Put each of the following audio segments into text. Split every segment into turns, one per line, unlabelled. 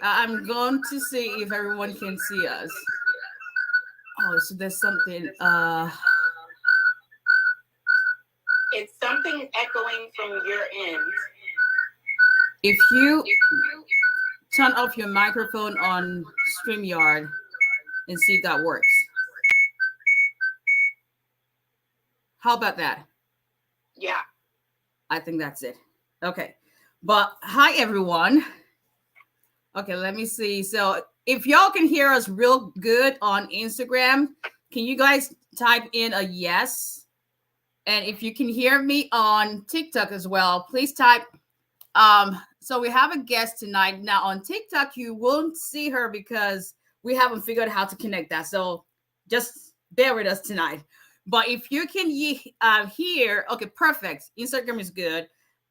I'm going to see if everyone can see us. Oh, so there's something.
It's something echoing from your end.
If you turn off your microphone on StreamYard and see if that works. How about that?
Yeah.
I think that's it. Okay. But hi, everyone. Okay, let me see. So if y'all can hear us real good on Instagram, can you guys type in a yes? And if you can hear me on TikTok as well, please type. So we have a guest tonight. Now on TikTok, you won't see her because we haven't figured out how to connect that. So just bear with us tonight. But if you can hear, okay, perfect. Instagram is good.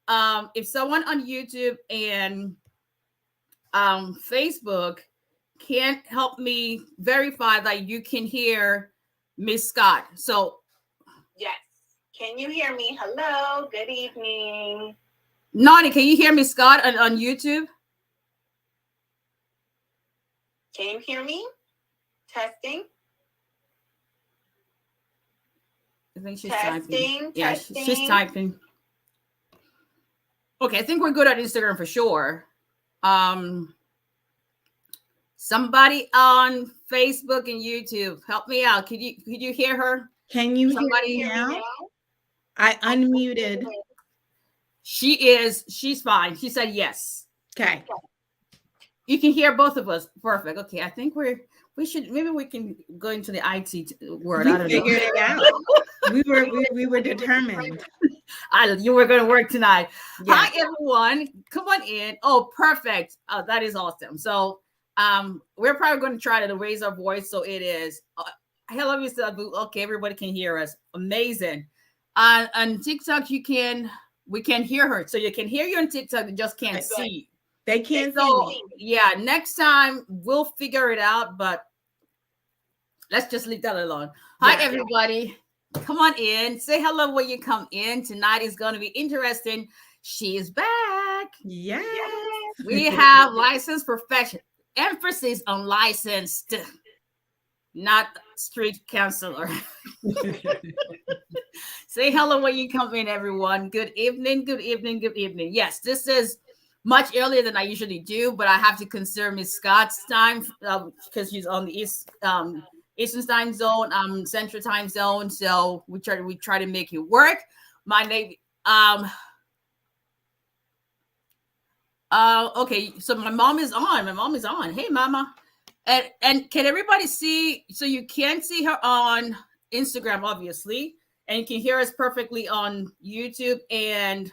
If someone on YouTube and Facebook can help me verify that you can hear Miss Scott. So
yes. Can you hear me? Hello. Good evening.
Nani, can you hear Miss Scott on YouTube?
Can you hear me? Testing.
I think she's
testing,
typing. Yeah,
testing.
she's typing. Okay, I think we're good on Instagram for sure. Somebody on Facebook and YouTube, help me out. Could you hear her?
Can you hear me now? I unmuted.
She's fine. She said yes.
Okay.
You can hear both of us. Perfect. Okay, I think we should maybe we can go into the IT word. I don't know.
Figured it out. we were determined.
You were going to work tonight.
Yeah.
Hi everyone, come on in. Oh, perfect. That is awesome. So we're probably going to try to raise our voice so it is hello Mr. Abu. Okay, everybody can hear us. Amazing. On TikTok we can hear her, so you can hear you on TikTok, you just can't see.
They can't
so
see me.
Yeah, next time we'll figure it out, but let's just leave that alone. Hi everybody, come on in, say hello when you come in. Tonight is going to be interesting. She is back.
Yes.
We have licensed professional, emphasis on licensed, not street counselor. Say hello when you come in, everyone. Good evening, good evening, good evening. Yes, this is much earlier than I usually do, but I have to consider Miss Scott's time because she's on the Eastern time zone, Central time zone. So we try to make it work. My name, okay, so my mom is on. Hey, mama. And can everybody see? So you can see her on Instagram, obviously, and you can hear us perfectly on YouTube and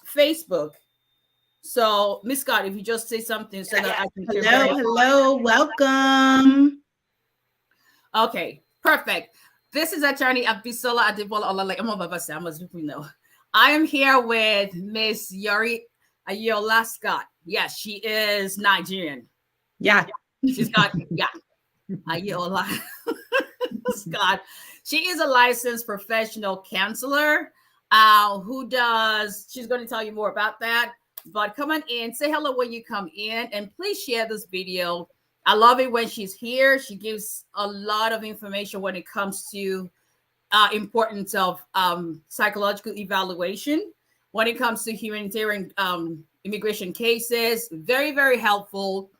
Facebook. So, Miss Scott, if you just say something so that I can hear.
Hello, welcome.
Okay, perfect. This is attorney 𝒊𝒎𝒎𝒊𝒈𝒓𝒂𝒏𝒕. I am here with Miss 𝒊𝒎𝒎𝒊𝒈𝒓𝒂𝒏𝒕. Yes, she is Nigerian.
Yeah.
She's got, Scott. She is a licensed professional counselor she's going to tell you more about that. But come on in, say hello when you come in, and please share this video. I love it when she's here. She gives a lot of information when it comes to importance of psychological evaluation, when it comes to humanitarian immigration cases. Very, very helpful.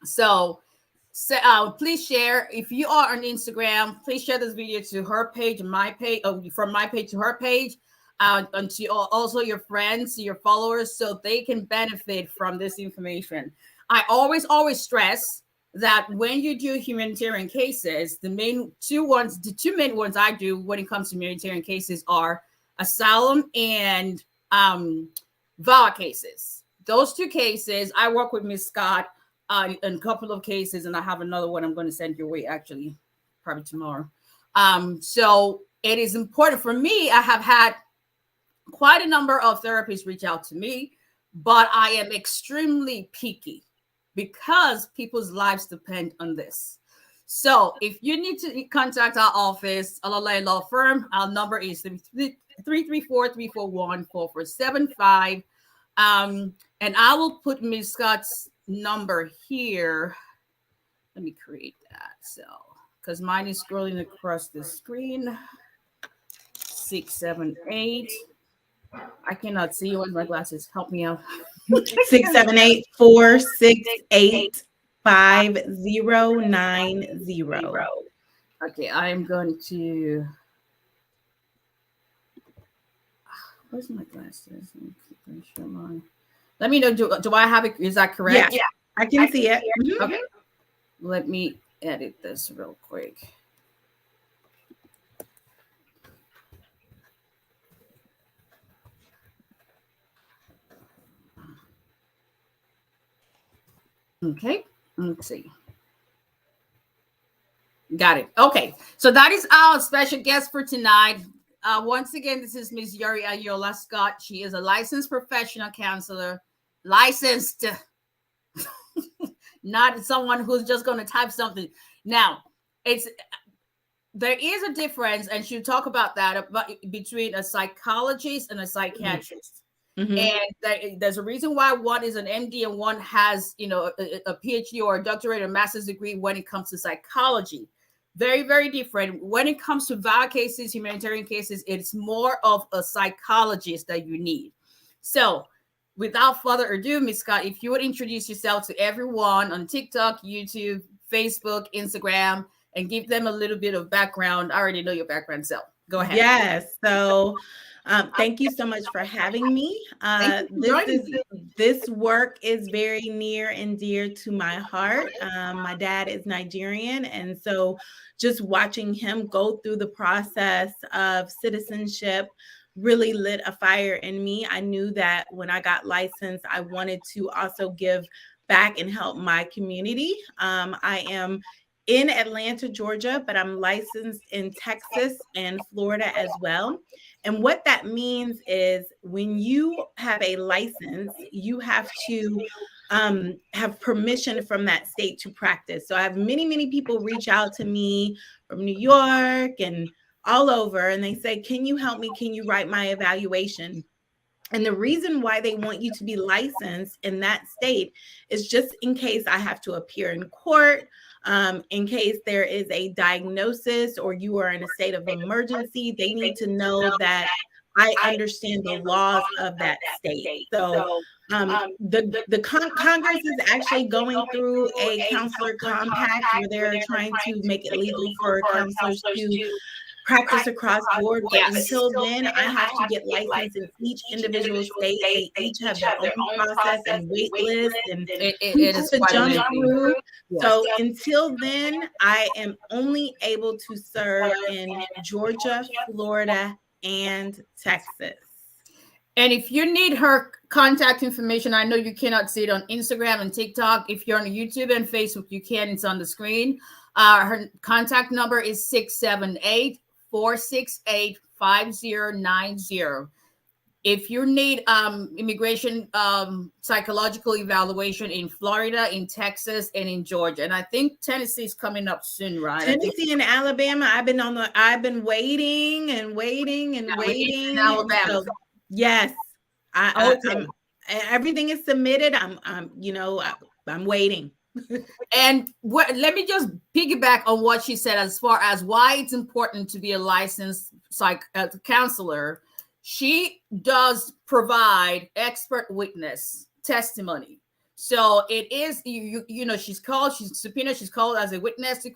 So please share. If you are on Instagram, please share this video to her page, my page, from my page to her page, and to also your friends, your followers, so they can benefit from this information. I always stress that when you do humanitarian cases, the two main ones I do when it comes to humanitarian cases are asylum and VAWA cases. Those two cases, I work with Miss Scott in a couple of cases, and I have another one I'm going to send your way, actually, probably tomorrow. So it is important for me. I have had quite a number of therapists reach out to me, but I am extremely picky because people's lives depend on this. So if you need to contact our office, 𝒊𝒎𝒎𝒊𝒈𝒓𝒂𝒏𝒕 Law Firm, our number is 334-341-4475. And I will put Ms. Scott's number here. Let me create that. So, because mine is scrolling across the screen. 678. I cannot see you with my glasses. Help me out.
678-468-5090.
Okay, I'm going to. Where's my glasses? Let me know. Do I have it? Is that correct?
Yeah, I can see it.
Okay. Let me edit this real quick. Okay, let's see. Got it. Okay, so that is our special guest for tonight. Once again, this is Ms. Yuri Ayola Scott. She is a licensed professional counselor, licensed, not someone who's just going to type something. Now, there is a difference, and she'll talk about that between a psychologist and a psychiatrist. And there's a reason why one is an MD and one has, a PhD or a doctorate or master's degree when it comes to psychology. Very, very different. When it comes to VAWA cases, humanitarian cases, it's more of a psychologist that you need. So without further ado, Ms. Scott, if you would introduce yourself to everyone on TikTok, YouTube, Facebook, Instagram, and give them a little bit of background. I already know your background, so go ahead.
Yes. So thank you so much for having me. This work is very near and dear to my heart. My dad is Nigerian, and so just watching him go through the process of citizenship really lit a fire in me. I knew that when I got licensed, I wanted to also give back and help my community. I am in Atlanta, Georgia, but I'm licensed in Texas and Florida as well. And what that means is when you have a license, you have to have permission from that state to practice. So I have many people reach out to me from New York and all over, and they say, can you help me? Can you write my evaluation? And the reason why they want you to be licensed in that state is just in case I have to appear in court, in case there is a diagnosis or you are in a state of emergency. They need to know that I understand the laws of that state. So the Congress is actually going through a counselor compact where they're trying to make it legal for counselors to practice across board. But until then, I have to get licensed in each individual state. They each have their own process and wait list and hoops to jump through. So until then, I am only able to serve in Georgia, Florida, and Texas.
And if you need her contact information, I know you cannot see it on Instagram and TikTok. If you're on YouTube and Facebook, you can. It's on the screen. Her contact number is 678-468-5090. If you need immigration psychological evaluation in Florida, in Texas, and in Georgia, and I think Tennessee is coming up soon, right?
Tennessee and Alabama. I've been waiting and waiting.
Alabama.
So, yes, everything is submitted. I'm waiting.
And let me just piggyback on what she said as far as why it's important to be a licensed counselor. She does provide expert witness testimony. So it is, she's subpoenaed, she's called as a witness in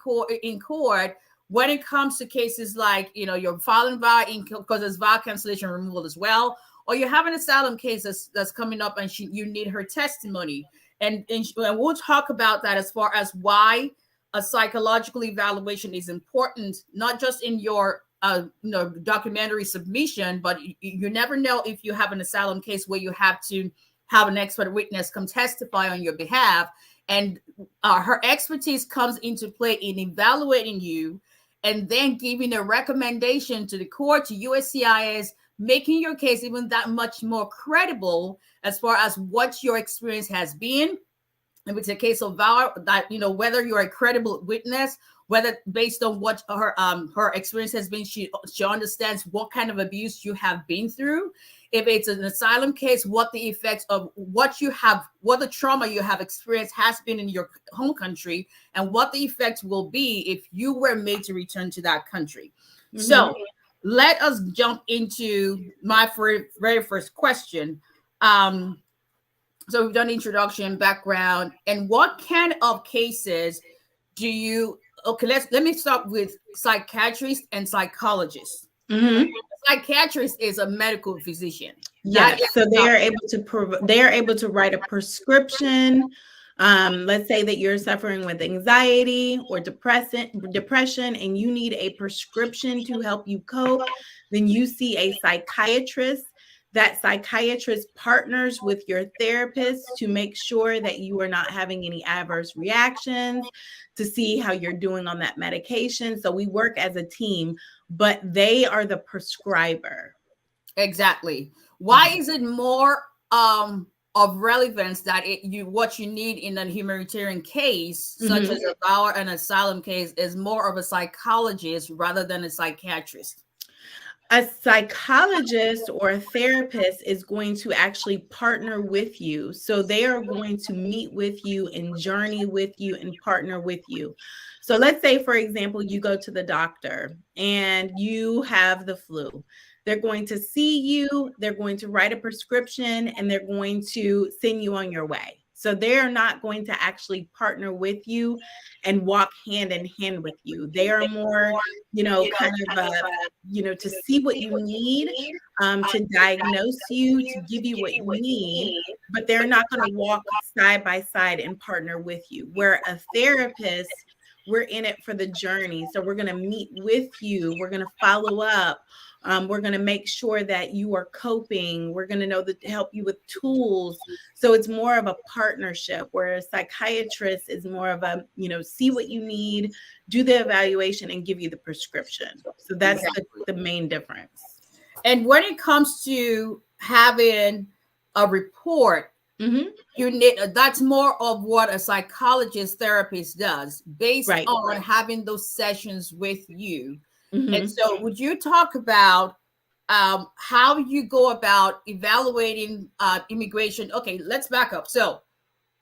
court when it comes to cases like, you're filing VAWA because there's VAWA cancellation removal as well, or you have an asylum case that's coming up and you need her testimony. And we'll talk about that as far as why a psychological evaluation is important, not just in your documentary submission, but you never know if you have an asylum case where you have to have an expert witness come testify on your behalf. And her expertise comes into play in evaluating you and then giving a recommendation to the court, to USCIS, making your case even that much more credible as far as what your experience has been. If it's a case of VAWA, that, whether you're a credible witness, whether based on what her experience has been, she understands what kind of abuse you have been through. if it's an asylum case, what the effects of what the trauma you have experienced has been in your home country, and what the effects will be if you were made to return to that country. Mm-hmm. So let us jump into my very first question. So we've done introduction, background, and what kind of cases do you, okay, let me start with psychiatrists and psychologists. Mm-hmm. Psychiatrist is a medical physician.
Yes, so they are able to write a prescription. Let's say that you're suffering with anxiety or depression, and you need a prescription to help you cope. Then you see a psychiatrist. That psychiatrist partners with your therapist to make sure that you are not having any adverse reactions, to see how you're doing on that medication. So we work as a team, but they are the prescriber.
Exactly. Why is it more of relevance that what you need in a humanitarian case, such as a VAWA and asylum case, is more of a psychologist rather than a psychiatrist?
A psychologist or a therapist is going to actually partner with you. So they are going to meet with you and journey with you and partner with you. So let's say, for example, you go to the doctor and you have the flu. They're going to see you, they're going to write a prescription, and they're going to send you on your way. So they're not going to actually partner with you and walk hand in hand with you. They are more, to see what you need, to diagnose you, to give you what you need, but they're not going to walk side by side and partner with you. Where a therapist, we're in it for the journey. So we're going to meet with you. We're going to follow up. We're going to make sure that you are coping. We're going to know that to help you with tools. So it's more of a partnership, where a psychiatrist is more of a, see what you need, do the evaluation, and give you the prescription. So that's the main difference.
And when it comes to having a report, you need, that's more of what a psychologist therapist does, based on having those sessions with you. And so would you talk about how you go about evaluating immigration? Okay, let's back up. So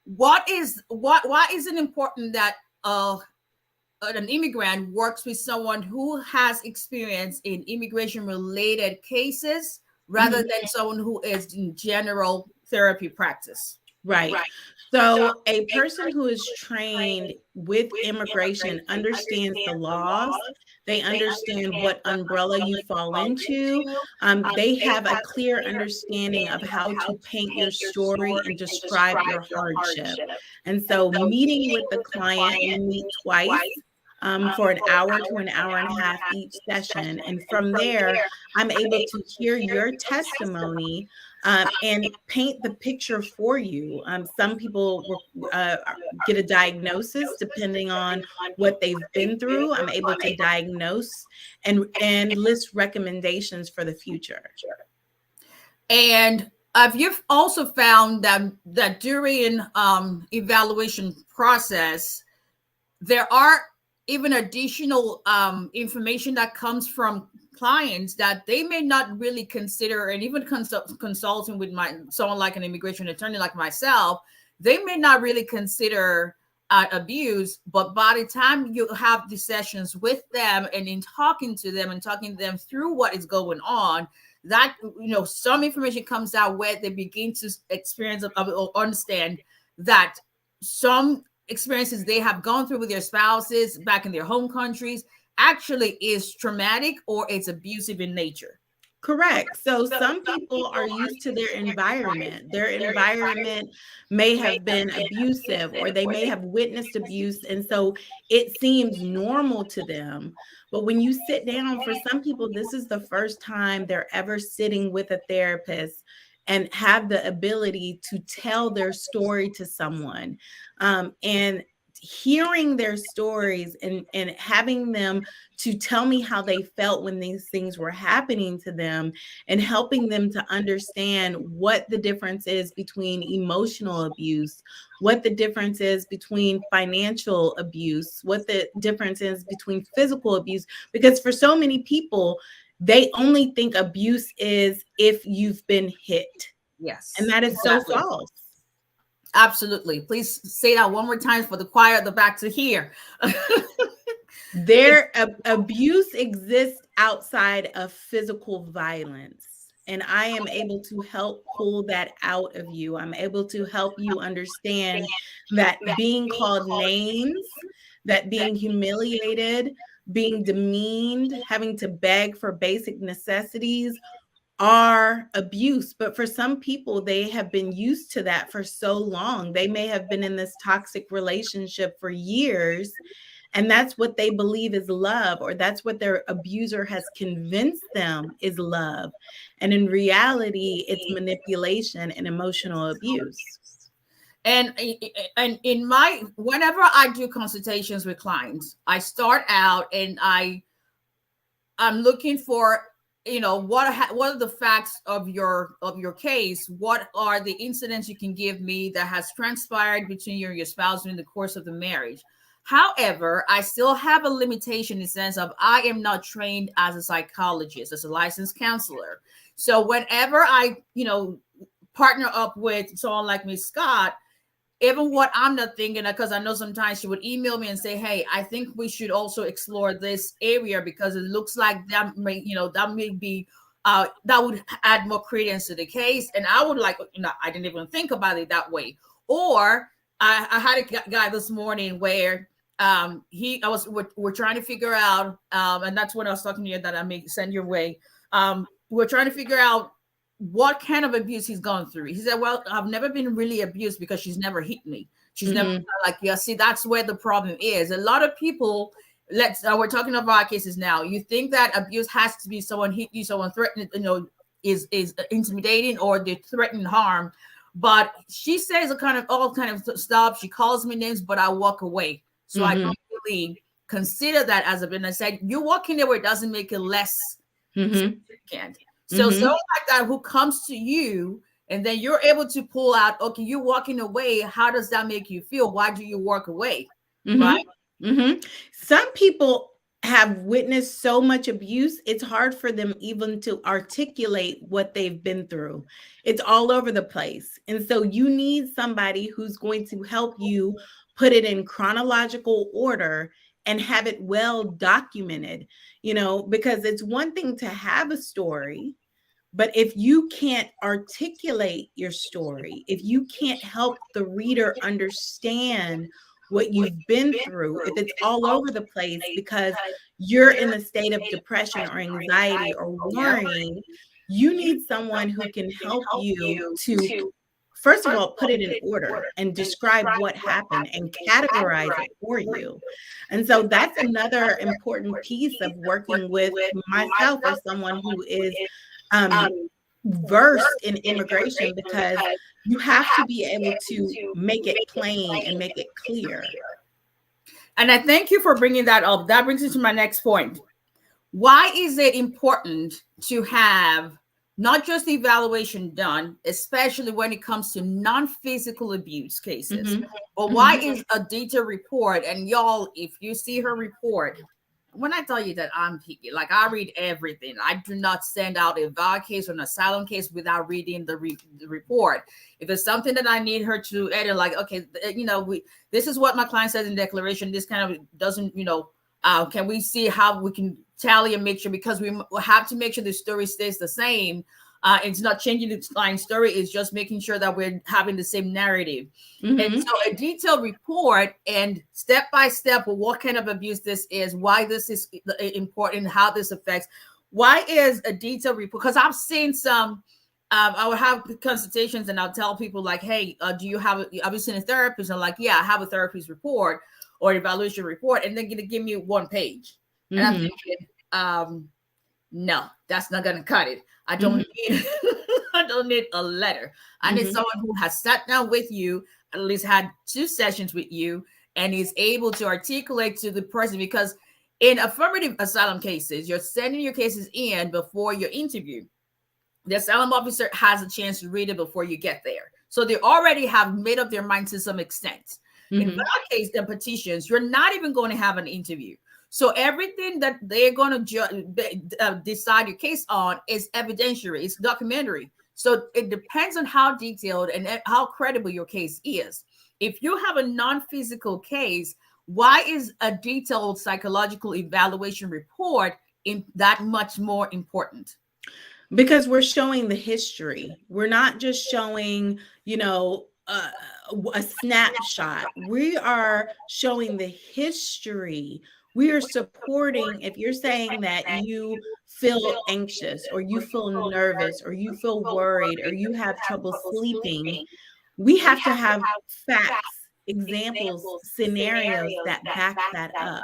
why is it important that an immigrant works with someone who has experience in immigration related cases rather than someone who is in general therapy practice?
Right. So a person who is trained with immigration understands the laws. They understand what umbrella you fall into. They have a clear understanding of how to paint your story and describe your hardship. And so meeting with the client, we meet twice. For an hour to an hour and a half each session. And from there, I'm able to hear your testimony and paint the picture for you. Some people get a diagnosis depending on what they've been through. I'm able to diagnose and list recommendations for the future.
And you've also found that during evaluation process, there are even additional information that comes from clients that they may not really consider, and even consulting with someone like an immigration attorney like myself, they may not really consider abuse, but by the time you have the sessions with them and in talking to them through what is going on, that some information comes out where they begin to experience or understand that some experiences they have gone through with their spouses back in their home countries actually is traumatic or it's abusive in nature.
Correct. So some people are used to their environment. Their environment may have been abusive, or they may have witnessed abuse. And so it seems normal to them. But when you sit down, for some people, this is the first time they're ever sitting with a therapist and have the ability to tell their story to someone. And hearing their stories and having them to tell me how they felt when these things were happening to them, and helping them to understand what the difference is between emotional abuse, what the difference is between financial abuse, what the difference is between physical abuse. Because for so many people, they only think abuse is if you've been hit.
Yes.
And that is
exactly.
so false.
Absolutely. Please say that one more time for the choir at the back to hear.
Abuse exists outside of physical violence. And I am able to help pull that out of you. I'm able to help you understand that being called names, that being humiliated, being demeaned, having to beg for basic necessities are abuse. But for some people, they have been used to that for so long. They may have been in this toxic relationship for years, and that's what they believe is love, or that's what their abuser has convinced them is love. And in reality, it's manipulation and emotional abuse.
And in my, whenever I do consultations with clients, I start out and I'm looking for, you know, what are the facts of your case? What are the incidents you can give me that has transpired between you and your spouse during the course of the marriage? However, I still have a limitation in the sense of I am not trained as a psychologist, as a licensed counselor. So whenever I, you know, partner up with someone like Ms. Scott, even what I'm not thinking, because I know sometimes she would email me and say, hey, I think we should also explore this area because it looks like that may, you know, that may be, that would add more credence to the case. And I would like, you know, I didn't even think about it that way. Or I had a guy this morning where we're trying to figure out, and that's what I was talking to you that I may send your way. We're trying to figure out what kind of abuse he's gone through. He said, well, I've never been really abused because she's never hit me. She's never like, yeah, see, that's where the problem is. A lot of people, we're talking about our cases now. You think that abuse has to be someone hit you, someone threatened, you know, is intimidating or they threaten harm. But she says all kind of stuff. She calls me names, but I walk away. So I don't really consider that as a bit. And I said, you're walking there where it doesn't make it less significant. So someone like that who comes to you and then you're able to pull out, okay, you're walking away. How does that make you feel? Why do you walk away? Right?
Some people have witnessed so much abuse, it's hard for them even to articulate what they've been through. It's all over the place. And so you need somebody who's going to help you put it in chronological order and have it well documented, you know, because it's one thing to have a story, but if you can't articulate your story, if you can't help the reader understand what you've been through, if it's all over the place because you're in a state of depression or anxiety or worrying, you need someone who can help you to, first of all, put it in order and describe what happened and categorize it for you. And so that's another important piece of working with myself as someone who is versed in immigration, because you have to be able to make it plain and make it clear.
And I thank you for bringing that up. That brings me to my next point. Why is it important to have not just the evaluation done, especially when it comes to non-physical abuse cases, but why is a detailed report? And y'all, if you see her report, when I tell you that I'm picky, like I read everything. I do not send out a VAWA case or an asylum case without reading the report. If it's something that I need her to edit, like, okay, you know, this is what my client says in declaration. This kind of doesn't, you know, can we see how we can tally and make sure, because we have to make sure the story stays the same. It's not changing the client story. It's just making sure that we're having the same narrative. And so a detailed report and step by step of what kind of abuse this is, why this is important, how this affects. Why is a detailed report? Because I've seen some, I would have consultations and I'll tell people like, hey, have you seen a therapist? And I'm like, yeah, I have a therapist report or evaluation report. And they're going to give me 1 page. And I'm thinking, no, that's not going to cut it. I don't need I don't need a letter. I need someone who has sat down with you, at least had 2 sessions with you, and is able to articulate to the person. Because in affirmative asylum cases, you're sending your cases in before your interview. The asylum officer has a chance to read it before you get there. So they already have made up their mind to some extent. In that case, the petitions, you're not even going to have an interview. So everything that they're going to decide your case on is evidentiary, it's documentary. So it depends on how detailed and how credible your case is. If you have a non-physical case, why is a detailed psychological evaluation report that much more important?
Because we're showing the history. We're not just showing, a snapshot. We are showing the history. We are supporting, if you're saying that you feel anxious or you feel nervous or you feel worried or you have trouble sleeping, we have to have facts, examples, scenarios that back that up.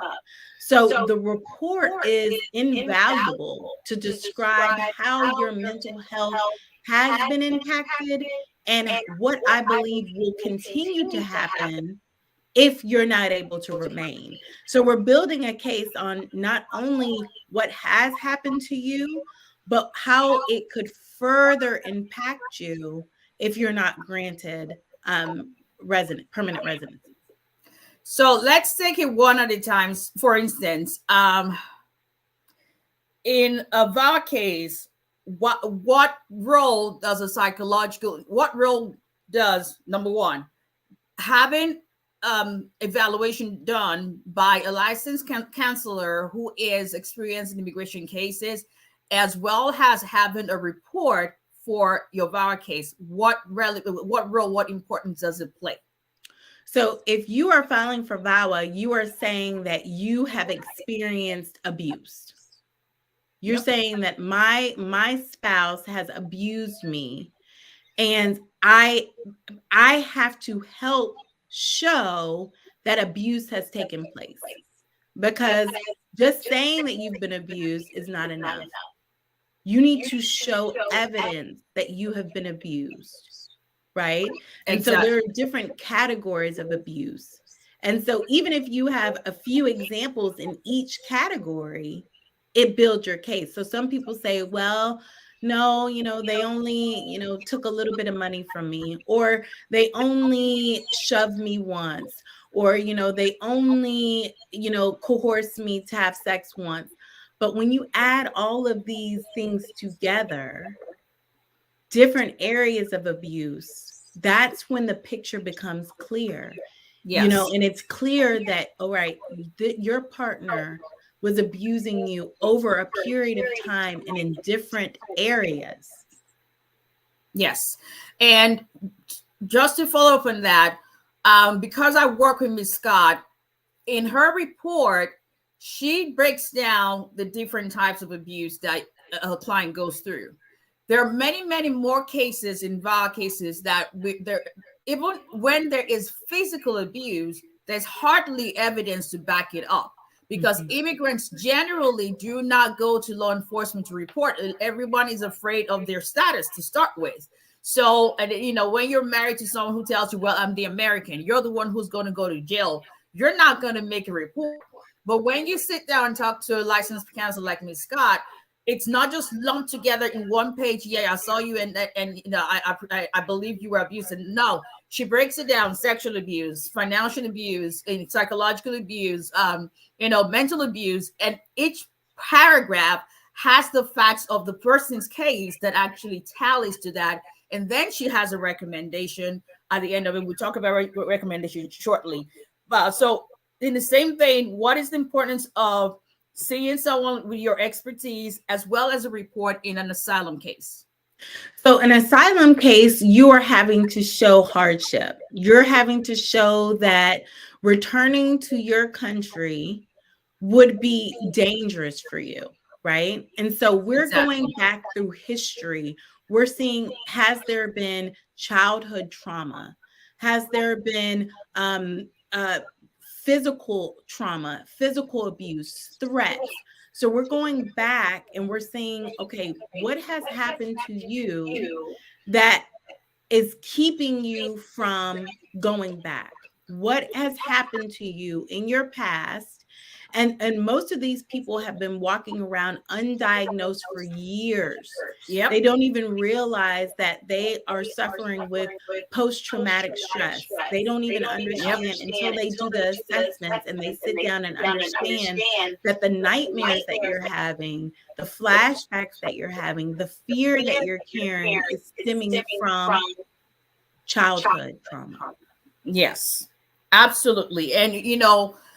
So the report is invaluable to describe how your mental health has been impacted and what I believe will continue to happen if you're not able to remain. So we're building a case on not only what has happened to you, but how it could further impact you if you're not granted permanent residency.
So let's take it one at a time. For instance, in a VAWA case, what role does number one, having evaluation done by a licensed counselor who is experienced in immigration cases, as well as having a report for your VAWA case? What importance does it play?
So if you are filing for VAWA, you are saying that you have experienced abuse. You're saying that my spouse has abused me, and I have to help show that abuse has taken place, because just saying that you've been abused is not enough. You need to show evidence that you have been abused, right? And so there are different categories of abuse. And so even if you have a few examples in each category, it builds your case. So some people say, well, no, they only, took a little bit of money from me, or they only shoved me once, or, they only, coerced me to have sex once. But when you add all of these things together, different areas of abuse, that's when the picture becomes clear.
Yes.
And it's clear that, all right, your partner was abusing you over a period of time and in different areas.
Yes. And just to follow up on that, because I work with Ms. Scott, in her report, she breaks down the different types of abuse that a client goes through. There are many, many more cases in VAWA cases that even when there is physical abuse, there's hardly evidence to back it up, because immigrants generally do not go to law enforcement to report. Everyone is afraid of their status to start with. So, when you're married to someone who tells you, well, I'm the American, you're the one who's going to go to jail, you're not going to make a report. But when you sit down and talk to a licensed counselor like Ms. Scott, it's not just lumped together in one page. Yeah, I saw you, and I believe you were abused. And no, she breaks it down: sexual abuse, financial abuse, and psychological abuse, mental abuse, and each paragraph has the facts of the person's case that actually tallies to that. And then she has a recommendation at the end of it. We'll talk about recommendation shortly. So in the same vein, what is the importance of seeing someone with your expertise as well as a report in an asylum case?
So an asylum case, you are having to show hardship. You're having to show that returning to your country would be dangerous for you, right? And so we're going back through history. We're seeing, has there been childhood trauma? Has there been physical trauma, physical abuse, threats? So we're going back and we're saying, okay, what has happened to you that is keeping you from going back? What has happened to you in your past? And most of these people have been walking around undiagnosed for years.
Yep.
They don't even realize that they are suffering with post-traumatic stress. They don't even understand until they do the assessments and they sit down and understand that the nightmares that you're having, the flashbacks that you're having, the fear that you're carrying is stemming from childhood trauma.
Yes, absolutely. And,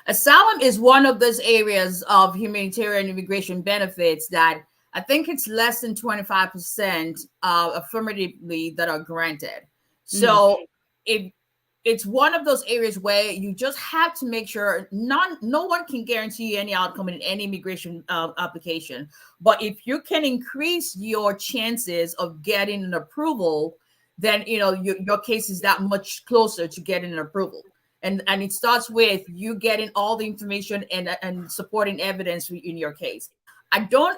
asylum is one of those areas of humanitarian immigration benefits that I think it's less than 25% affirmatively that are granted. So it's one of those areas where you just have to make sure no one can guarantee you any outcome in any immigration application. But if you can increase your chances of getting an approval, then your case is that much closer to getting an approval. And it starts with you getting all the information and supporting evidence in your case. I don't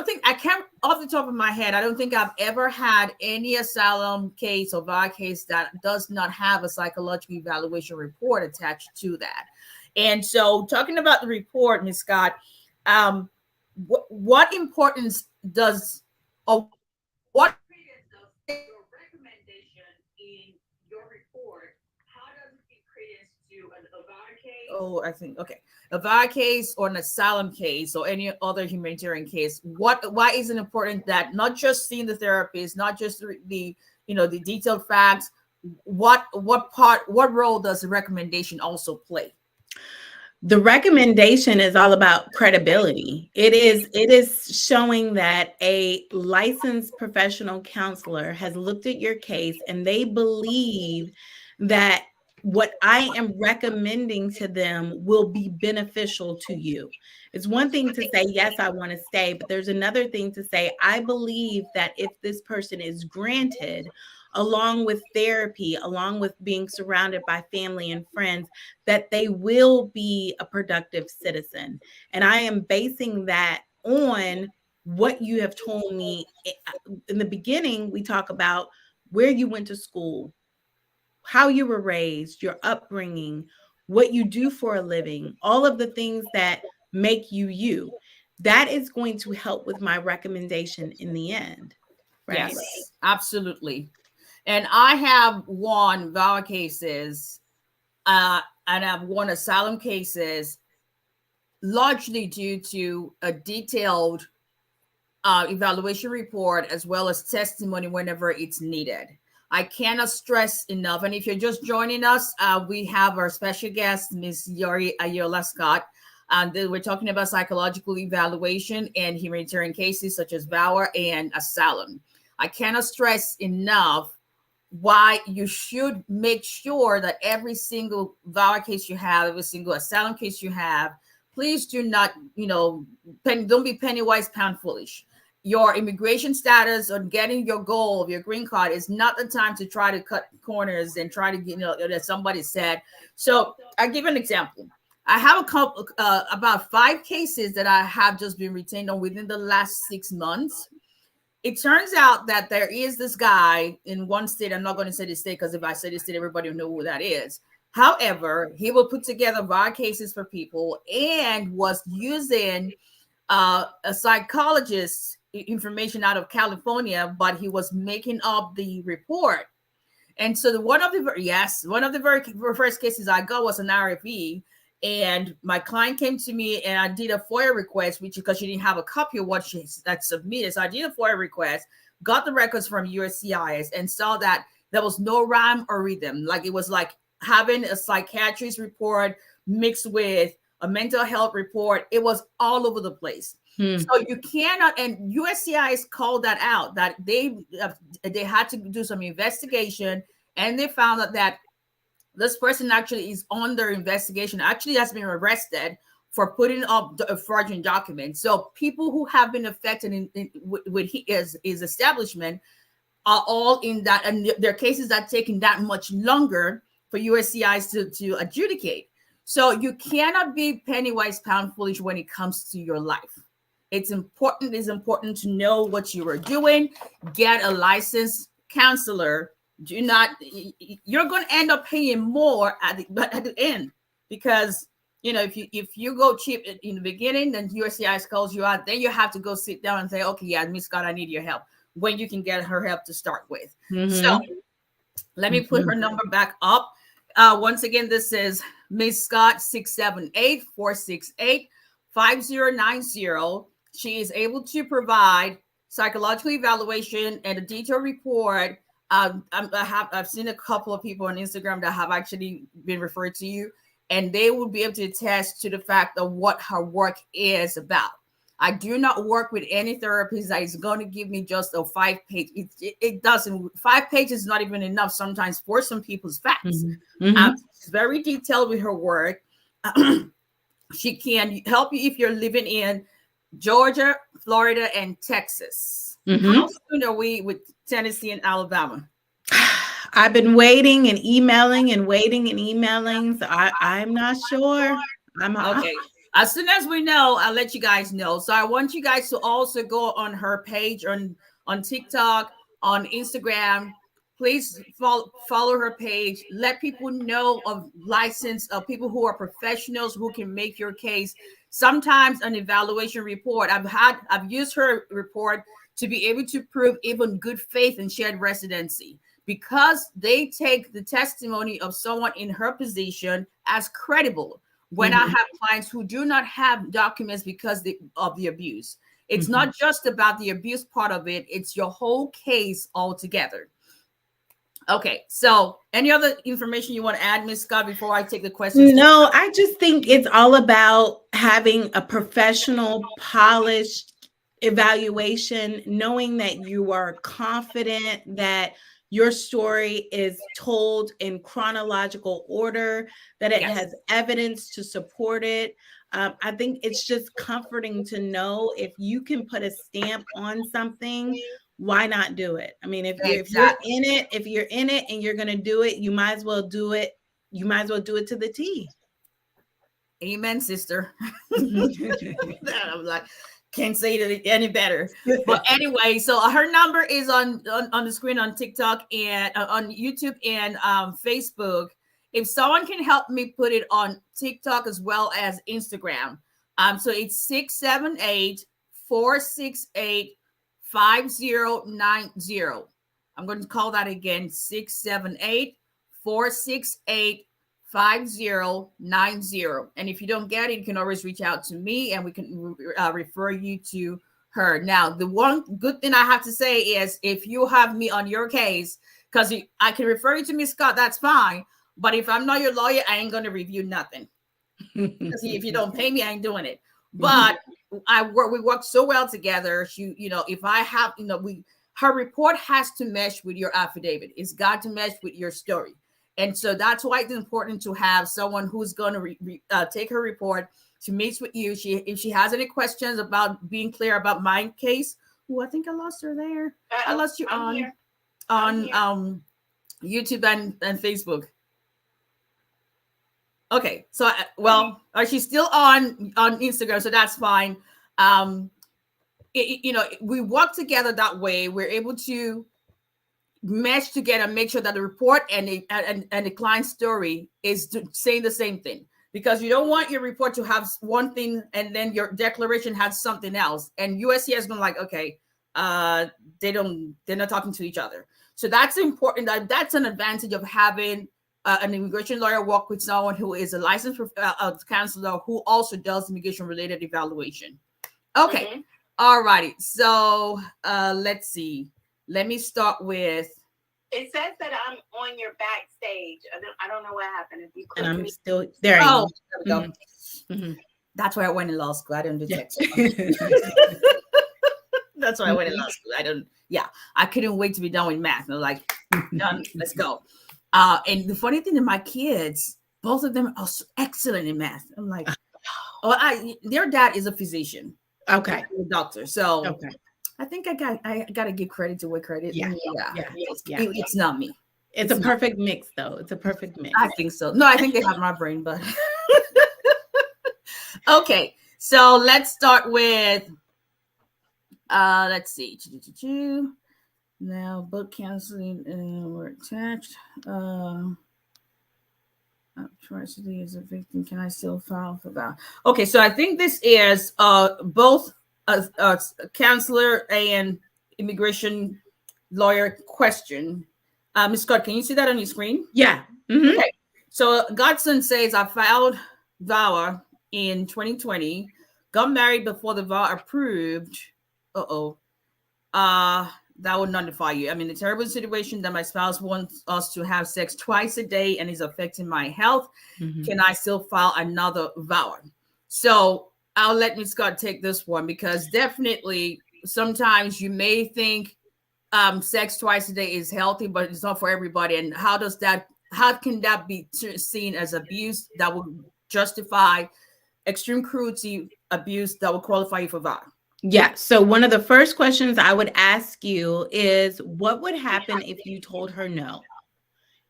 think I can't off the top of my head. I don't think I've ever had any asylum case or VAWA case that does not have a psychological evaluation report attached to that. And so, talking about the report, Ms. Scott, what importance does or what your recommendation in your report? How does it give credence to a VAWA case? Oh, I think a VAWA case or an asylum case or any other humanitarian case. Why is it important that not just seeing the therapist, not just the detailed facts? What role does the recommendation also play?
The recommendation is all about credibility. It is showing that a licensed professional counselor has looked at your case and they believe that what I am recommending to them will be beneficial to you. It's one thing to say, yes, I want to stay, but there's another thing to say, I believe that if this person is granted, along with therapy, along with being surrounded by family and friends, that they will be a productive citizen. And I am basing that on what you have told me. In the beginning, we talk about where you went to school, how you were raised, your upbringing, what you do for a living, all of the things that make you you. That is going to help with my recommendation in the end. Right?
Yes, absolutely. And I have won VAWA cases and I've won asylum cases largely due to a detailed evaluation report as well as testimony whenever it's needed. I cannot stress enough. And if you're just joining us, we have our special guest, Ms. 𝐸𝐸𝐸𝐸 Scott. And we're talking about psychological evaluation and humanitarian cases such as VAWA and asylum. I cannot stress enough why you should make sure that every single VAWA case you have, every single asylum case you have, please do not, don't be penny wise, pound foolish. Your immigration status on getting your goal of your green card is not the time to try to cut corners and try to, that somebody said. So I'll give an example. I have about 5 cases that I have just been retained on within the last 6 months. It turns out that there is this guy in one state. I'm not going to say the state because if I say the state, everybody will know who that is. However, he will put together VAWA cases for people and was using a psychologist's information out of California, but he was making up the report. And so one of the very first cases I got was an RFE. And my client came to me and I did a FOIA request, because she didn't have a copy of what she had submitted. So I did a FOIA request, got the records from USCIS and saw that there was no rhyme or rhythm. Like it was like having a psychiatrist report mixed with a mental health report. It was all over the place. So you cannot, and USCIS called that out, that they had to do some investigation and they found out that this person actually is under investigation, actually has been arrested for putting up fraudulent documents. So people who have been affected with his establishment are all in that, and their cases are taking that much longer for USCIS to adjudicate. So you cannot be penny wise, pound foolish when it comes to your life. It's important to know what you are doing. Get a licensed counselor. You're going to end up paying more at the end, because if you go cheap in the beginning, then USCIS calls you out, then you have to go sit down and say, okay, yeah, Miss Scott, I need your help, when you can get her help to start with. So let me put her number back up. Once again, this is Miss Scott, 678-468-5090. She is able to provide psychological evaluation and a detailed report. I've seen a couple of people on Instagram that have actually been referred to you, and they will be able to attest to the fact of what her work is about. I do not work with any therapist that is going to give me just a 5-page. It doesn't. 5 pages is not even enough sometimes for some people's facts. She's very detailed with her work. She can help you if you're living in Georgia, Florida, and Texas. How soon are we with Tennessee and Alabama?
I've been waiting and emailing and waiting and emailing. So I'm not sure.
Okay. As soon as we know, I'll let you guys know. So I want you guys to also go on her page on TikTok, on Instagram. Please follow her page. Let people know of licensed people who are professionals who can make your case. Sometimes an evaluation report. I've used her report to be able to prove even good faith and shared residency, because they take the testimony of someone in her position as credible. When I have clients who do not have documents because of the abuse, it's not just about the abuse part of it. It's your whole case altogether. Okay. So any other information you want to add, Ms. Scott, before I take the questions?
No, I just think it's all about having a professional, polished evaluation, knowing that you are confident that your story is told in chronological order, that it has evidence to support it. I think it's just comforting to know if you can put a stamp on something, why not do it? I mean, if you're in it and you're going to do it, you might as well do it. You might as well do it to the T.
Amen, sister. I'm like, can't say it any better. But anyway, so her number is on the screen on TikTok and on YouTube and Facebook. If someone can help me put it on TikTok as well as Instagram, so it's 678-468-5090. I'm going to call that again, 678-468-5090. And if you don't get it, you can always reach out to me and we can refer you to her. Now, the one good thing I have to say is if you have me on your case, because I can refer you to Miss Scott, that's fine. But if I'm not your lawyer, I ain't going to review nothing. Because if you don't pay me, I ain't doing it. But we work so well together. If I have, her report has to mesh with your affidavit. It's got to mesh with your story. And so that's why it's important to have someone who's going to take her report, to meet with you. If she has any questions about being clear about my case. Oh, I think I lost her there. I lost you on YouTube and Facebook. Okay, so she's still on Instagram, so that's fine. We work together that way. We're able to mesh together, make sure that the report and the client story is saying the same thing, because you don't want your report to have one thing and then your declaration has something else. And USCIS is going like, okay, they're not talking to each other. So that's important. That's an advantage of having an immigration lawyer work with someone who is a licensed counselor who also does immigration related evaluation. Okay. All righty. So let's see. Let me start with.
It says that I'm on your backstage. I don't know what happened. If you click,
and I'm still there.
Oh, there we go. That's why I went in law school. I don't do text. That's why I went in law school. I couldn't wait to be done with math. And I was like, done. Let's go. And the funny thing is, my kids, both of them are excellent in math. I'm like, their dad is a physician.
Okay.
A doctor. So I think I got to give credit to where credit.
Yeah.
It's not me.
It's a perfect mix, though. It's a perfect mix.
I think so. No, I think they have my brain, but okay. So let's start with. Let's see. Now, book canceling were attached. twice a day as a victim, can I still file for that? Okay, so I think this is both a counselor and immigration lawyer question. Ms. Scott, can you see that on your screen?
Yeah.
Mm-hmm. Okay. So Godson says, I filed VAWA in 2020, got married before the VAWA approved. That would notify you. I'm in a terrible situation that my spouse wants us to have sex twice a day and is affecting my health. Mm-hmm. Can I still file another VAWA? So I'll let Ms. Scott take this one, because definitely sometimes you may think sex twice a day is healthy, but it's not for everybody. And how can that be seen as abuse that would justify extreme cruelty abuse that will qualify you for VAWA?
Yeah. So one of the first questions I would ask you is, what would happen if you told her no?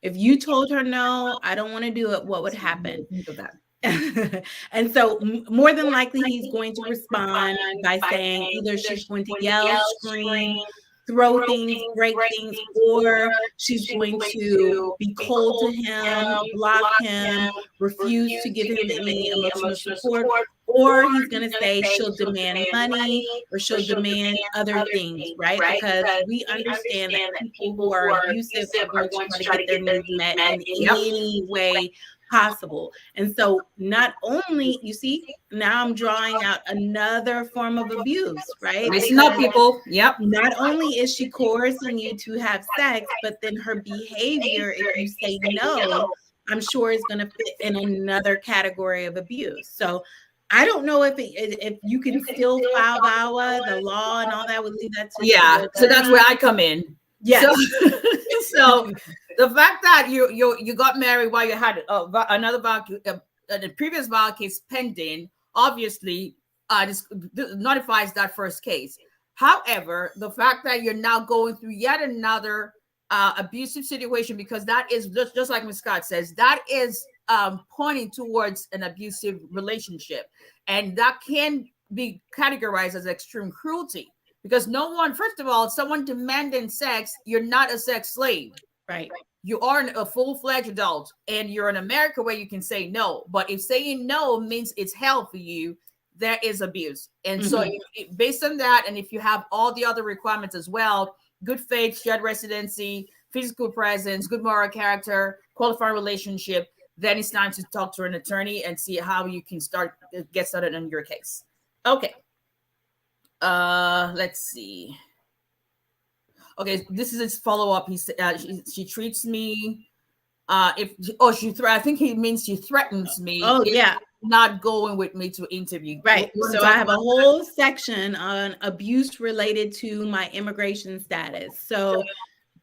If you told her no, I don't want to do it, what would happen?
Think of that.
And so more than likely he's going to respond by saying either she's going to yell, scream, throw things, break things, or she's going to be cold to him, block him, refuse to give him any emotional support, or he's going to say she'll demand money or she'll demand other things, right? Because we understand that people who are abusive are going to try to get their needs met in any way possible. And so not only, you see, now I'm drawing out another form of abuse, right?
Listen up, people. Yep.
Not only is she coercing you to have sex, but then her behavior, if you say no, I'm sure is going to fit in another category of abuse. So I don't know if you can still file VAWA, the law and all that would leave that to you.
So that's where I come in.
Yeah.
So the fact that you got married while you had another VAWA, the previous VAWA case pending, obviously this notifies that first case. However, the fact that you're now going through yet another abusive situation, because that is just like Ms. Scott says, that is pointing towards an abusive relationship, and that can be categorized as extreme cruelty. Because no one, first of all, someone demanding sex, you're not a sex slave.
Right.
You are a full-fledged adult, and you're in America where you can say no. But if saying no means it's hell for you, there is abuse. And so based on that, and if you have all the other requirements as well, good faith, shared residency, physical presence, good moral character, qualifying relationship, then it's time to talk to an attorney and see how you can get started on your case. Okay. Let's see. Okay, this is his follow-up. He said she treats me I think he means she threatens me.
Oh yeah,
not going with me to interview.
Right. So I have a whole section on abuse related to my immigration status. So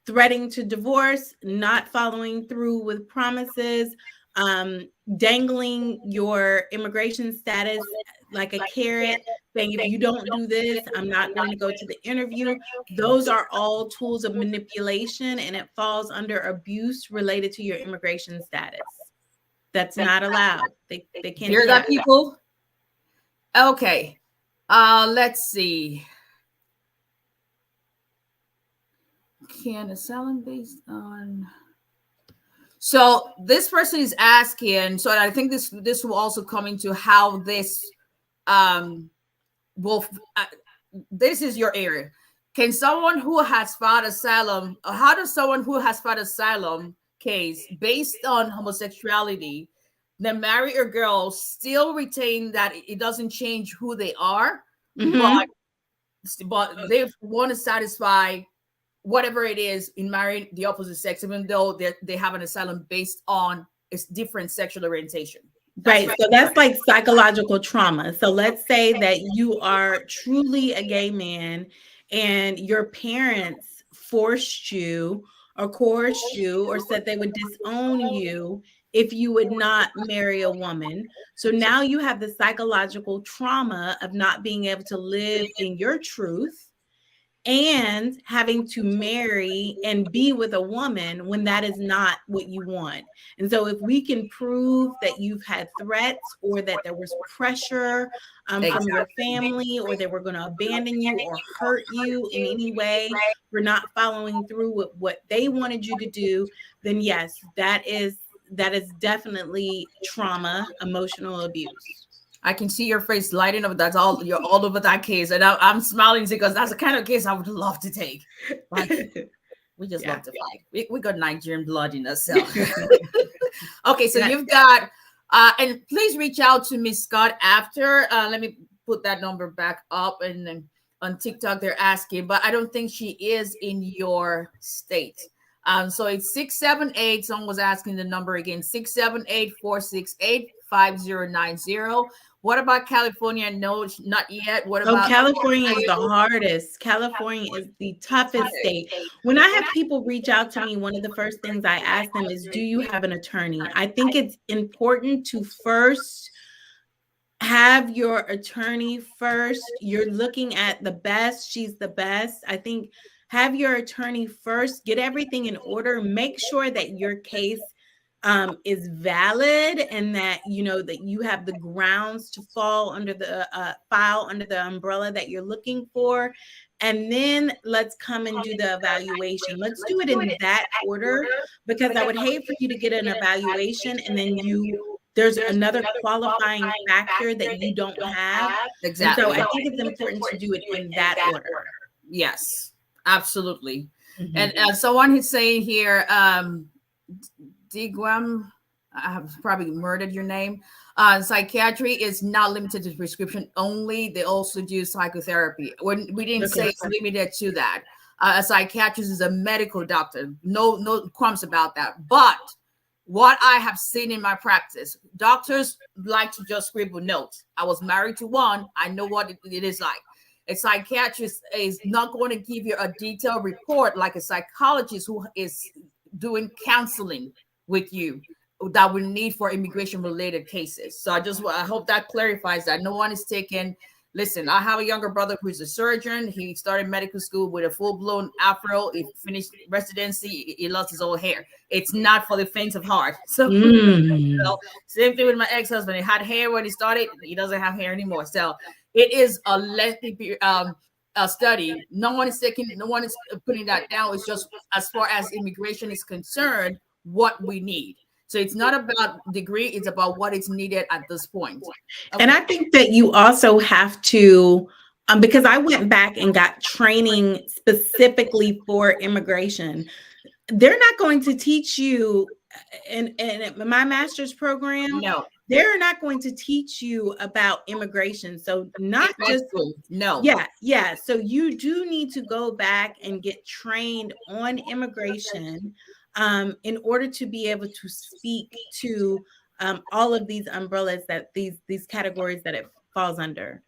threatening to divorce, not following through with promises, dangling your immigration status like a carrot, saying if you don't do this, I'm not going to go to the interview. Those are all tools of manipulation, and it falls under abuse related to your immigration status. That's not allowed. They can't
hear that, people. Okay. Let's see. Can asylum based on? So this person is asking. So I think this will also come into how this this is your area. Can someone who has filed asylum? How does someone who has filed asylum case based on homosexuality, then marry a girl, still retain that it doesn't change who they are, but they want to satisfy whatever it is in marrying the opposite sex, even though they have an asylum based on its different sexual orientation.
Right. So that's like psychological trauma. So let's say that you are truly a gay man and your parents forced you or coerced you or said they would disown you if you would not marry a woman. So now you have the psychological trauma of not being able to live in your truth and having to marry and be with a woman when that is not what you want. And so if we can prove that you've had threats or that there was pressure from your family, or they were going to abandon you or hurt you in any way for not following through with what they wanted you to do, then yes, that is definitely trauma, emotional abuse.
I can see your face lighting up. That's all, you're all over that case. And I'm smiling because that's the kind of case I would love to take. Like, we just love to fight. We got Nigerian blood in us. So. Okay, so you've got, and please reach out to Miss Scott after. Let me put that number back up. And then on TikTok, they're asking, but I don't think she is in your state. So it's 678. Someone was asking the number again, 678-468-5090. What about California? No, not yet. What about
California? Is the hardest. California is the toughest state. When I have people reach out to me, one of the first things I ask them is, do you have an attorney? I think it's important to first have your attorney first. You're looking at the best. She's the best. I think have your attorney first, get everything in order, make sure that your case is valid and that that you have the grounds to fall under the file under the umbrella that you're looking for, and then let's come and do the evaluation. Let's do it in that order, because I would hate for you to get an evaluation and then there's another qualifying factor that you don't have.
Exactly.
And so I think it's important to do it in that order.
Yes, absolutely. And someone is saying here, 𝒊𝒎𝒎𝒊𝒈𝒓𝒂𝒏𝒕, I have probably murdered your name. Psychiatry is not limited to prescription only. They also do psychotherapy. We didn't say it's limited to that. A psychiatrist is a medical doctor. No qualms about that. But what I have seen in my practice, doctors like to just scribble notes. I was married to one. I know what it is like. A psychiatrist is not going to give you a detailed report like a psychologist who is doing counseling with you that we need for immigration related cases. So I hope that clarifies that no one is taking. Listen, I have a younger brother who's a surgeon. He started medical school with a full-blown afro. He finished residency. He lost his old hair. It's not for the faint of heart. So same thing with my ex-husband. He had hair when he started. He doesn't have hair anymore. So it is a lengthy study. No one is putting that down. It's just as far as immigration is concerned, what we need. So it's not about degree, it's about what is needed at this point. Okay.
And I think that you also have to, because I went back and got training specifically for immigration. They're not going to teach you in my master's program.
No.
They're not going to teach you about immigration. So not just
no.
Yeah. So you do need to go back and get trained on immigration in order to be able to speak to all of these umbrellas, that these categories that it falls under.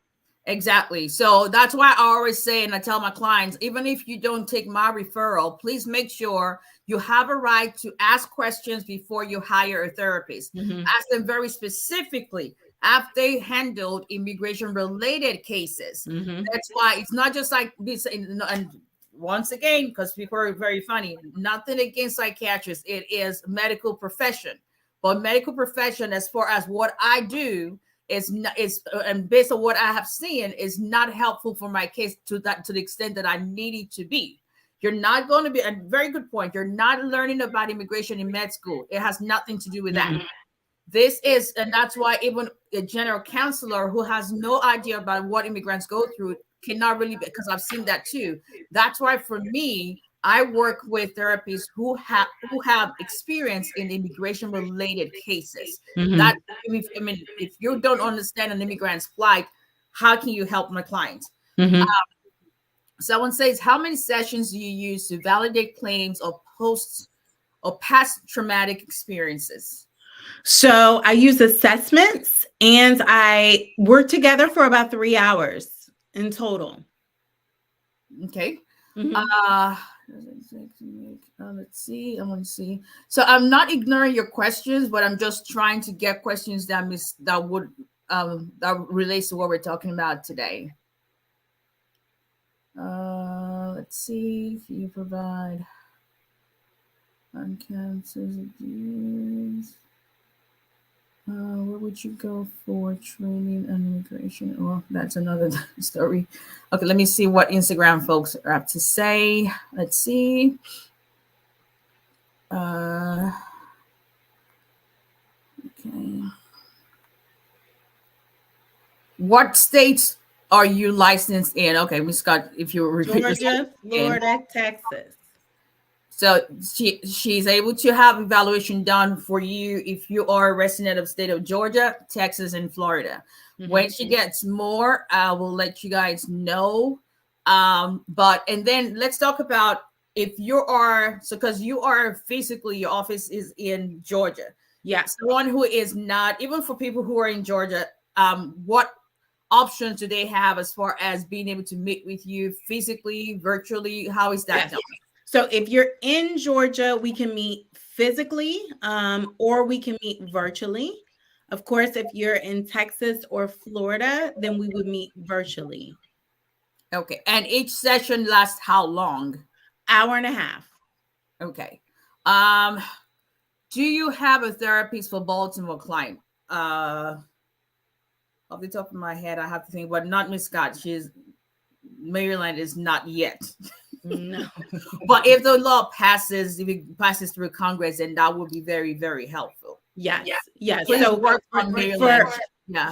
Exactly. So that's why I always say, and I tell my clients, even if you don't take my referral, please make sure you have a right to ask questions before you hire a therapist. Ask them very specifically, have they handled immigration related cases? That's why it's not just like this. And once again, because people are very funny, nothing against psychiatrists. It is medical profession, but medical profession, as far as what I do, and based on what I have seen, is not helpful for my case to the extent that I need it to be. You're not going to be, a very good point, you're not learning about immigration in med school. It has nothing to do with that. This is, and that's why even a general counselor who has no idea about what immigrants go through cannot really, because I've seen that too. That's why for me, I work with therapists who have experience in immigration related cases. That, I mean, if you don't understand an immigrant's plight, how can you help my clients? Someone says, how many sessions do you use to validate claims of past traumatic experiences?
So I use assessments, and I work together for about 3 hours in total.
Okay. Let's see. I want to see. So I'm not ignoring your questions, but I'm just trying to get questions that relates to what we're talking about today. Let's see if you provide unconscious abuse. Where would you go for training on immigration? Oh, that's another story. Okay, let me see what Instagram folks have to say. Let's see. Okay. What states are you licensed in? Okay, Ms. Scott, if you repeat
Georgia, Florida, Texas.
So she's able to have evaluation done for you if you are a resident of the state of Georgia, Texas, and Florida. Mm-hmm. When she gets more, I will let you guys know. And then let's talk about if you are, so because you are physically, your office is in Georgia.
Yeah.
Someone who is not, even for people who are in Georgia, what options do they have as far as being able to meet with you physically, virtually? How is that done?
So if you're in Georgia, we can meet physically, or we can meet virtually. Of course, if you're in Texas or Florida, then we would meet virtually.
Okay. And each session lasts how long?
Hour and a half.
Okay. Do you have a therapist for Baltimore client? Off the top of my head, I have to think, but not Miss Scott. Maryland is not yet.
No.
But if the law passes, if it passes through Congress, then that would be very, very helpful.
Yes. Yes.
So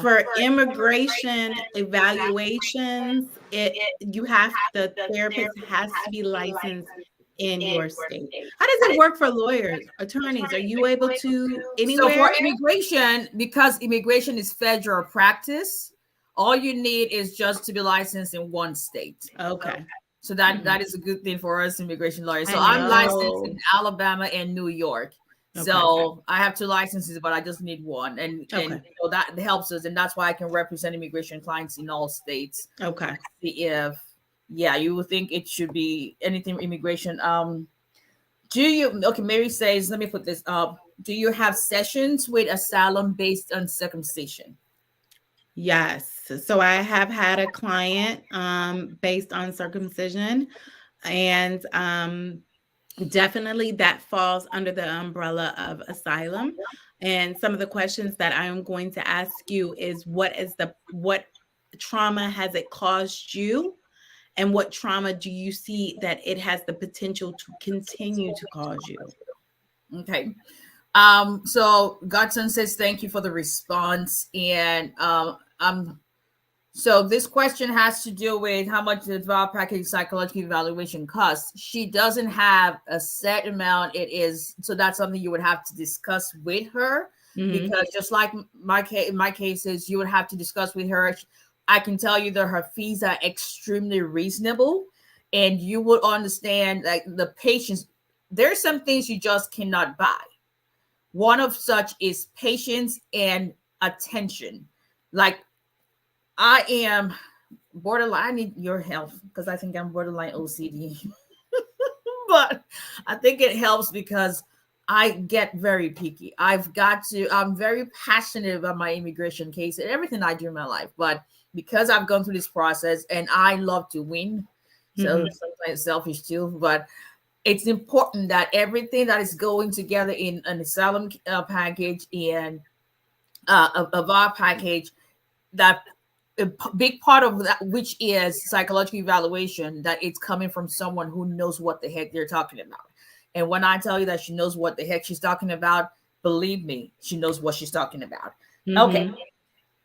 for immigration evaluations, the therapist has to be licensed in your state. How does it work for lawyers, attorneys? Are you able to anywhere?
So for immigration, because immigration is federal practice, all you need is just to be licensed in one state.
Okay.
So that is a good thing for us immigration lawyers. So I'm licensed in Alabama and New York. Okay. So I have 2 licenses, but I just need one. And so that helps us. And that's why I can represent immigration clients in all states.
Okay.
You would think it should be anything immigration. Mary says, let me put this up. Do you have sessions with asylum based on circumcision?
Yes. So I have had a client based on circumcision, and definitely that falls under the umbrella of asylum. And some of the questions that I am going to ask you is what trauma has it caused you? And what trauma do you see that it has the potential to continue to cause you?
Okay. So Godson says, thank you for the response. And so this question has to do with how much the VAWA package psychological evaluation costs. She doesn't have a set amount. It is, so that's something you would have to discuss with her, because just like my cases, you would have to discuss with her. I can tell you that her fees are extremely reasonable, and you would understand like the patience. There's some things you just cannot buy. One of such is patience and attention. Like, I am borderline. I need your help because I think I'm borderline OCD. But I think it helps because I get very picky. I'm very passionate about my immigration case and everything I do in my life. But because I've gone through this process and I love to win, so sometimes selfish too, but it's important that everything that is going together in an asylum package and a VAWA package, that a big part of that, which is psychological evaluation, that it's coming from someone who knows what the heck they're talking about. And when I tell you that she knows what the heck she's talking about, believe me, she knows what she's talking about. Okay,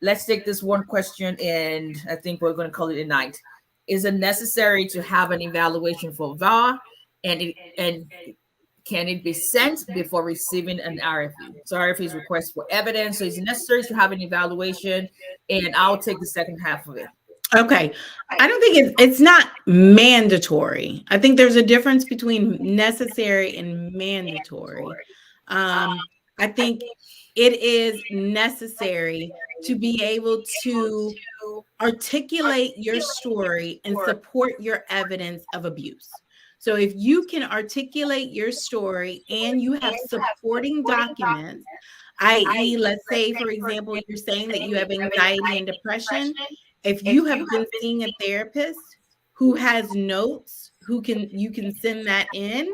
let's take this one question, and I think we're going to call it a night. Is it necessary to have an evaluation for VAWA, and can it be sent before receiving an RFE? So RFE is request for evidence. So is it necessary to have an evaluation? And I'll take the second half of it.
Okay. I don't think it's not mandatory. I think there's a difference between necessary and mandatory. I think it is necessary to be able to articulate your story and support your evidence of abuse. So if you can articulate your story and you have supporting documents, i.e., let's say, for example, you're saying that you have anxiety and depression. If you have been seeing a therapist who has notes, you can send that in.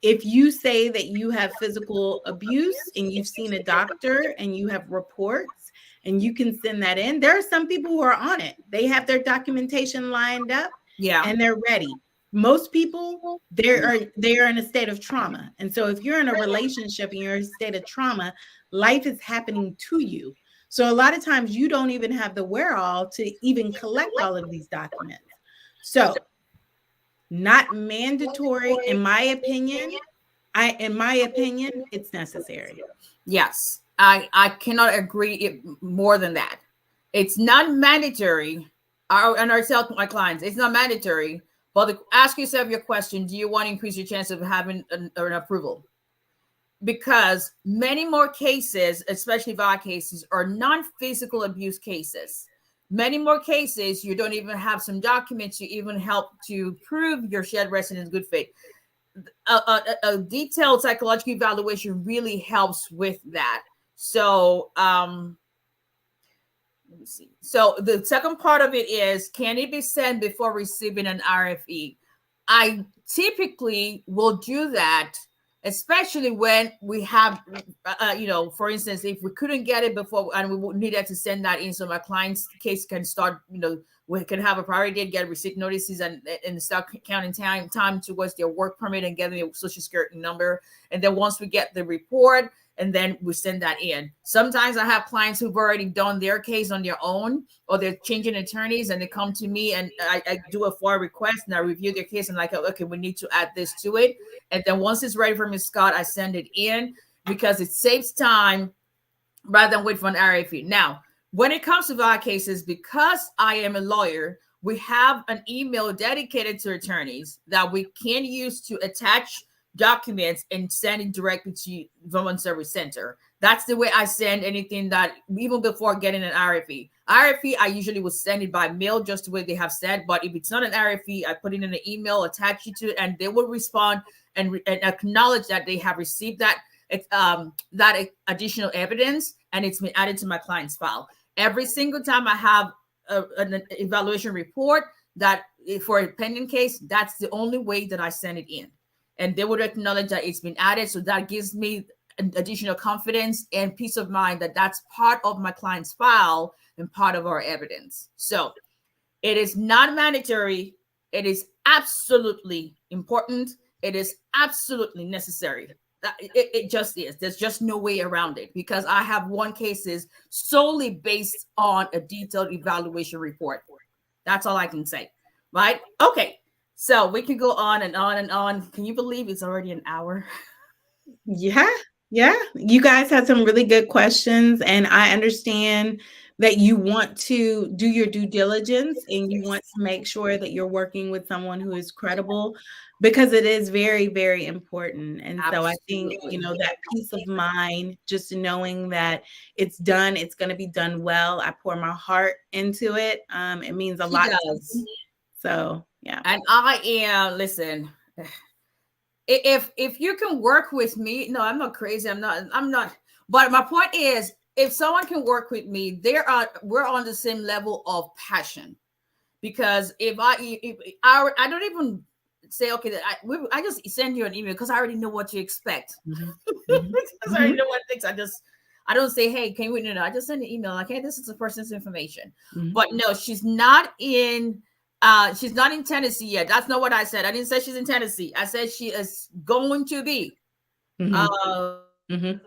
If you say that you have physical abuse and you've seen a doctor and you have reports, and you can send that in. There are some people who are on it. They have their documentation lined up, and they're ready. Most people, they are in a state of trauma. And so if you're in a relationship and you're in a state of trauma, life is happening to you. So a lot of times you don't even have the wherewithal to even collect all of these documents. So not mandatory, in my opinion. In my opinion, it's necessary.
Yes, I cannot agree more than that. It's not mandatory. And I tell my clients, it's not mandatory. But ask yourself your question: do you want to increase your chance of having an approval? Because many more cases, especially VAWA cases, are non-physical abuse cases. Many more cases, you don't even have some documents to even help to prove your shared residence good faith. A detailed psychological evaluation really helps with that. So, let me see. So the second part of it is, can it be sent before receiving an RFE? I typically will do that, especially when we have, for instance, if we couldn't get it before and we needed to send that in so my client's case can start, we can have a priority date, get receipt notices, and start counting time towards their work permit and getting their social security number. And then once we get the report, and then we send that in. Sometimes I have clients who've already done their case on their own, or they're changing attorneys, and they come to me and I do a FOIA request and I review their case and like, okay, we need to add this to it. And then once it's ready for Ms. Scott, I send it in because it saves time rather than wait for an RFE. Now, when it comes to VAWA cases, because I am a lawyer, we have an email dedicated to attorneys that we can use to attach documents and send it directly to Veteran Service Center. That's the way I send anything, that even before getting an RFE. RFE, I usually would send it by mail, just the way they have said. But if it's not an RFE, I put it in an email, attach it to it, and they will respond and acknowledge that they have received that additional evidence, and it's been added to my client's file. Every single time I have an evaluation report that for a pending case, that's the only way that I send it in. And they would acknowledge that it's been added. So that gives me additional confidence and peace of mind that that's part of my client's file and part of our evidence. So it is not mandatory. It is absolutely important. It is absolutely necessary. It just is. There's just no way around it, because I have won cases solely based on a detailed evaluation report. That's all I can say, right? Okay. So we can go on and on and on. Can you believe it's already an hour?
Yeah. You guys had some really good questions, and I understand that you want to do your due diligence and you want to make sure that you're working with someone who is credible, because it is very, very important. And so I think, that peace of mind, just knowing that it's done, it's going to be done well. I pour my heart into it. It means a lot to me. So yeah.
And I am, listen, if you can work with me, no, I'm not crazy. I'm not. But my point is, if someone can work with me, we're on the same level of passion. Because if I don't even say, okay, I just send you an email because I already know what you expect.
Mm-hmm.
Because I already know what things. I don't say, hey, can we? No, I just send an email like, hey, this is the person's information.
Mm-hmm.
But no, she's not in Tennessee yet. That's not what I said. I didn't say she's in Tennessee. I said she is going to be.
Mm-hmm.
I'm in Tennessee.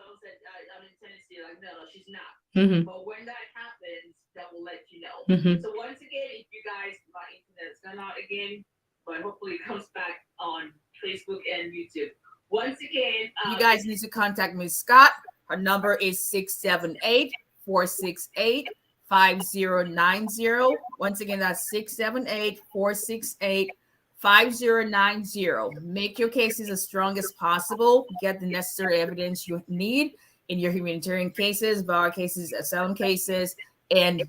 Like, no, she's not.
Mm-hmm.
But when that happens, that will let you know.
Mm-hmm.
So once again, if you guys, my internet's gone out again, but hopefully it comes back on Facebook and YouTube. Once again, you guys need to contact Ms. Scott. Her number is 678-468-5090. Once again, that's 678-468-5090. Make your cases as strong as possible. Get the necessary evidence you need in your humanitarian cases, VAWA cases, asylum cases, and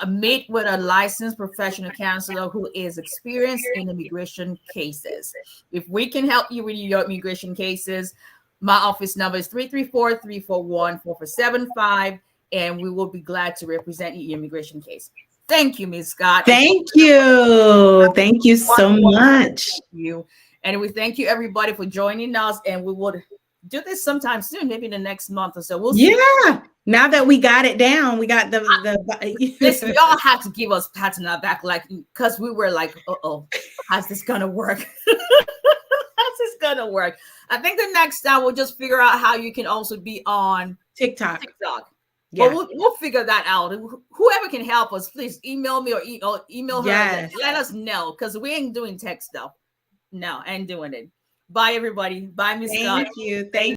meet with a licensed professional counselor who is experienced in immigration cases. If we can help you with your immigration cases, my office number is 334-341-4475, and we will be glad to represent you in your immigration case. Thank you, Ms. Scott.
Thank you. Thank you so much.
Thank you. And we thank you, everybody, for joining us, and we will do this sometime soon, maybe the next month or so. We'll see.
Yeah. Now that we got it down, we got the
listen, y'all have to give us pats on our back, like, because we were like, how's this gonna work? How's this gonna work? I think the next time we'll just figure out how you can also be on
TikTok.
Yeah. But we'll figure that out. Whoever can help us, please email me or email her.
Yes.
Let us know, because we ain't doing tech stuff. No, I ain't doing it. Bye, everybody. Bye, Miss Scott.
Thank you. Thank